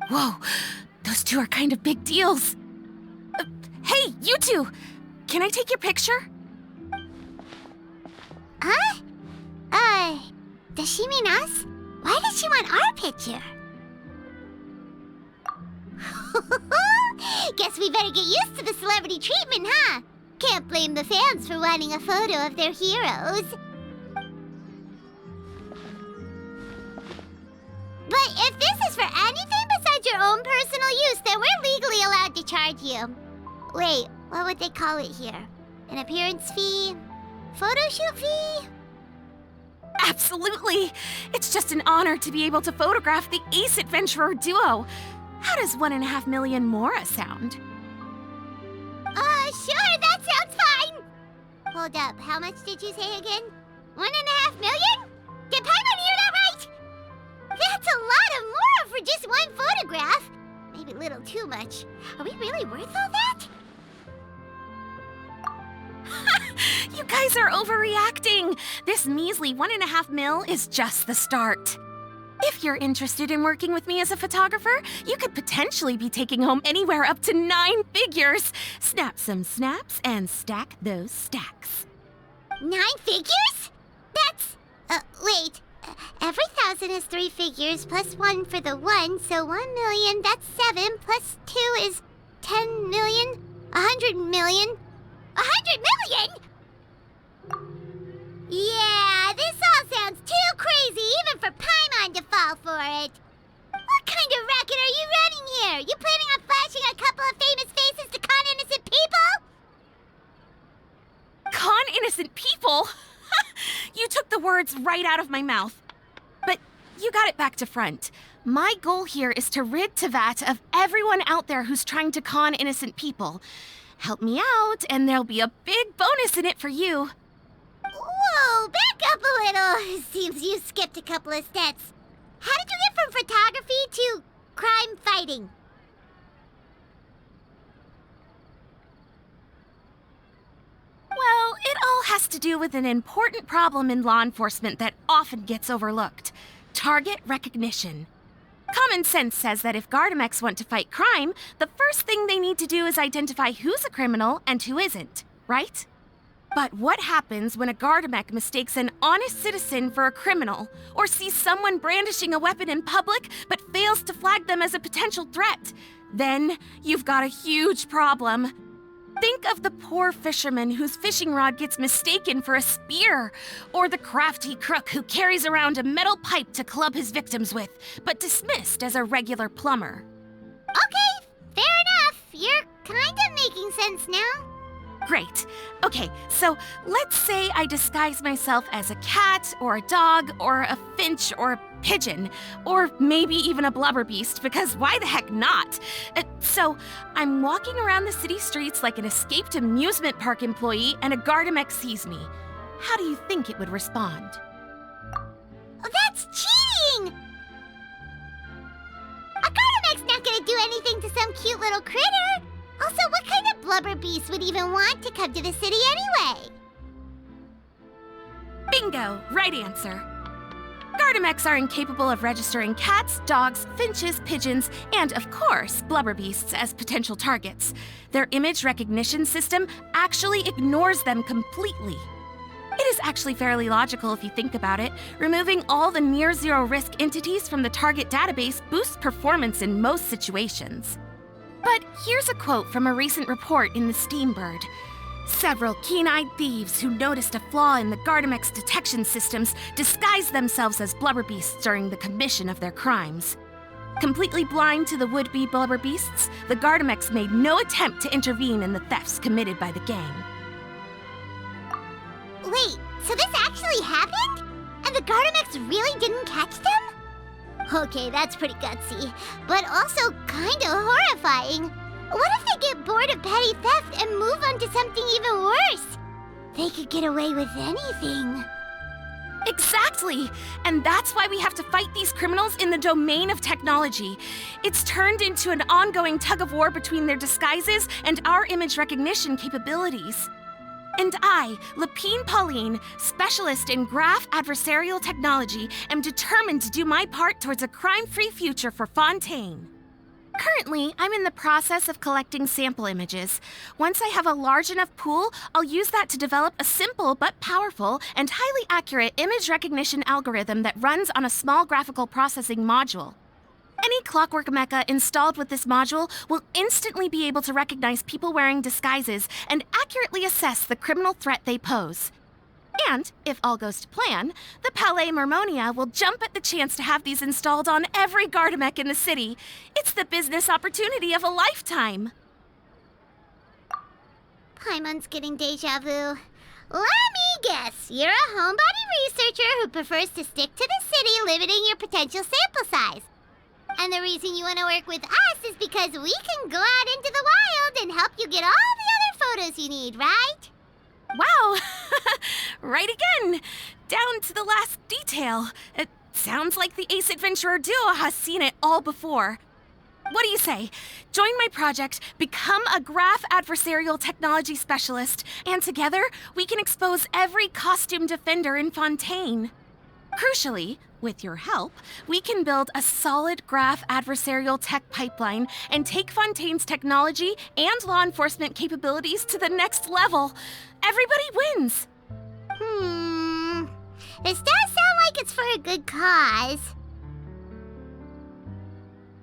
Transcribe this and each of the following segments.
Whoa, those two are kind of big deals. Hey, you two! Can I take your picture? Huh? Does she mean us? Why does she want our picture? Guess we better get used to the celebrity treatment, huh? Can't blame the fans for wanting a photo of their heroes. But if this is for anything besides your own personal use, then we're legally allowed to charge you. Wait, what would they call it here? An appearance fee? Photo shoot fee? Absolutely! It's just an honor to be able to photograph the Ace Adventurer duo. How does 1.5 million Mora sound? Sure, that sounds fine! Hold up, how much did you say again? 1.5 million? Did Paimon hear that right? That's a lot of Mora for just one photograph. Maybe a little too much. Are we really worth all that? You guys are overreacting! This measly 1.5 mil is just the start. If you're interested in working with me as a photographer, you could potentially be taking home anywhere up to 9 figures. Snap some snaps and stack those stacks. 9 figures? That's... wait. Every 1,000 is 3 figures, plus 1 for the 1, so 1 million, that's 7, plus 2 is 10 million, 100 million. 100 million?! Yeah, this all sounds too crazy even for Paimon to fall for it. What kind of racket are you running here? You planning on flashing a couple of famous faces to con innocent people? Con innocent people? You took the words right out of my mouth. But you got it back to front. My goal here is to rid Teyvat of everyone out there who's trying to con innocent people. Help me out, and there'll be a big bonus in it for you. Whoa, back up a little. Seems you skipped a couple of steps. How did you get from photography to crime fighting? Well, it all has to do with an important problem in law enforcement that often gets overlooked. Target recognition. Common sense says that if Gardamex want to fight crime, the first thing they need to do is identify who's a criminal and who isn't, right? But what happens when a Gardamex mistakes an honest citizen for a criminal, or sees someone brandishing a weapon in public but fails to flag them as a potential threat? Then you've got a huge problem. Think of the poor fisherman whose fishing rod gets mistaken for a spear, or the crafty crook who carries around a metal pipe to club his victims with, but dismissed as a regular plumber. Okay, fair enough. You're kind of making sense now. Great. Okay, so let's say I disguise myself as a cat, or a dog, or a finch, or a pigeon, or maybe even a blubber beast, because why the heck not? So I'm walking around the city streets like an escaped amusement park employee, and a Gardamex sees me. How do you think it would respond? Oh, that's cheating! A Gardamex not gonna do anything to some cute little critter. Also, what kind of blubber beast would even want to come to the city anyway? Bingo! Right answer. Gardamex are incapable of registering cats, dogs, finches, pigeons, and, of course, blubber beasts as potential targets. Their image recognition system actually ignores them completely. It is actually fairly logical if you think about it. Removing all the near-zero risk entities from the target database boosts performance in most situations. But here's a quote from a recent report in the Steambird. Several keen-eyed thieves who noticed a flaw in the Gardamex detection systems disguised themselves as blubber beasts during the commission of their crimes. Completely blind to the would-be blubber beasts, the Gardamex made no attempt to intervene in the thefts committed by the gang. Wait, so this actually happened? And the Gardamex really didn't catch them? Okay, that's pretty gutsy, but also kinda horrifying. What if they get bored of petty theft and move on to something even worse? They could get away with anything. Exactly! And that's why we have to fight these criminals in the domain of technology. It's turned into an ongoing tug-of-war between their disguises and our image recognition capabilities. And I, Lepine-Pauline, specialist in graph adversarial technology, am determined to do my part towards a crime-free future for Fontaine. Currently, I'm in the process of collecting sample images. Once I have a large enough pool, I'll use that to develop a simple but powerful and highly accurate image recognition algorithm that runs on a small graphical processing module. Any clockwork mecha installed with this module will instantly be able to recognize people wearing disguises and accurately assess the criminal threat they pose. And, if all goes to plan, the Palais Mermonia will jump at the chance to have these installed on every Gardamek in the city. It's the business opportunity of a lifetime. Paimon's getting deja vu. Let me guess, you're a homebody researcher who prefers to stick to the city, limiting your potential sample size. And the reason you want to work with us is because we can go out into the wild and help you get all the other photos you need, right? Wow! Right again! Down to the last detail. It sounds like the Ace Adventurer duo has seen it all before. What do you say? Join my project, become a graph adversarial technology specialist, and together we can expose every costume defender in Fontaine. Crucially, with your help, we can build a solid graph adversarial tech pipeline and take Fontaine's technology and law enforcement capabilities to the next level. Everybody wins! This does sound like it's for a good cause.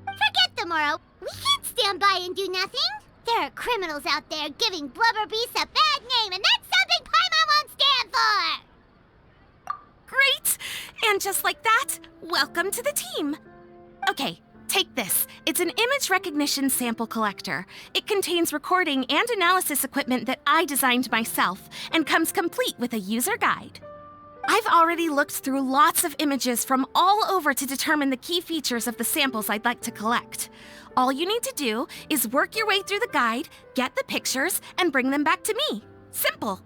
Forget tomorrow. We can't stand by and do nothing. There are criminals out there giving Blubber Beasts a bad name, and that's something Paimon won't stand for! Great! And just like that, welcome to the team. Okay, take this. It's an image recognition sample collector. It contains recording and analysis equipment that I designed myself and comes complete with a user guide. I've already looked through lots of images from all over to determine the key features of the samples I'd like to collect. All you need to do is work your way through the guide, get the pictures, and bring them back to me. Simple.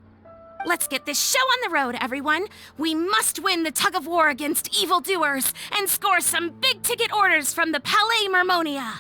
Let's get this show on the road, everyone. We must win the tug of war against evildoers and score some big-ticket orders from the Palais Mermonia.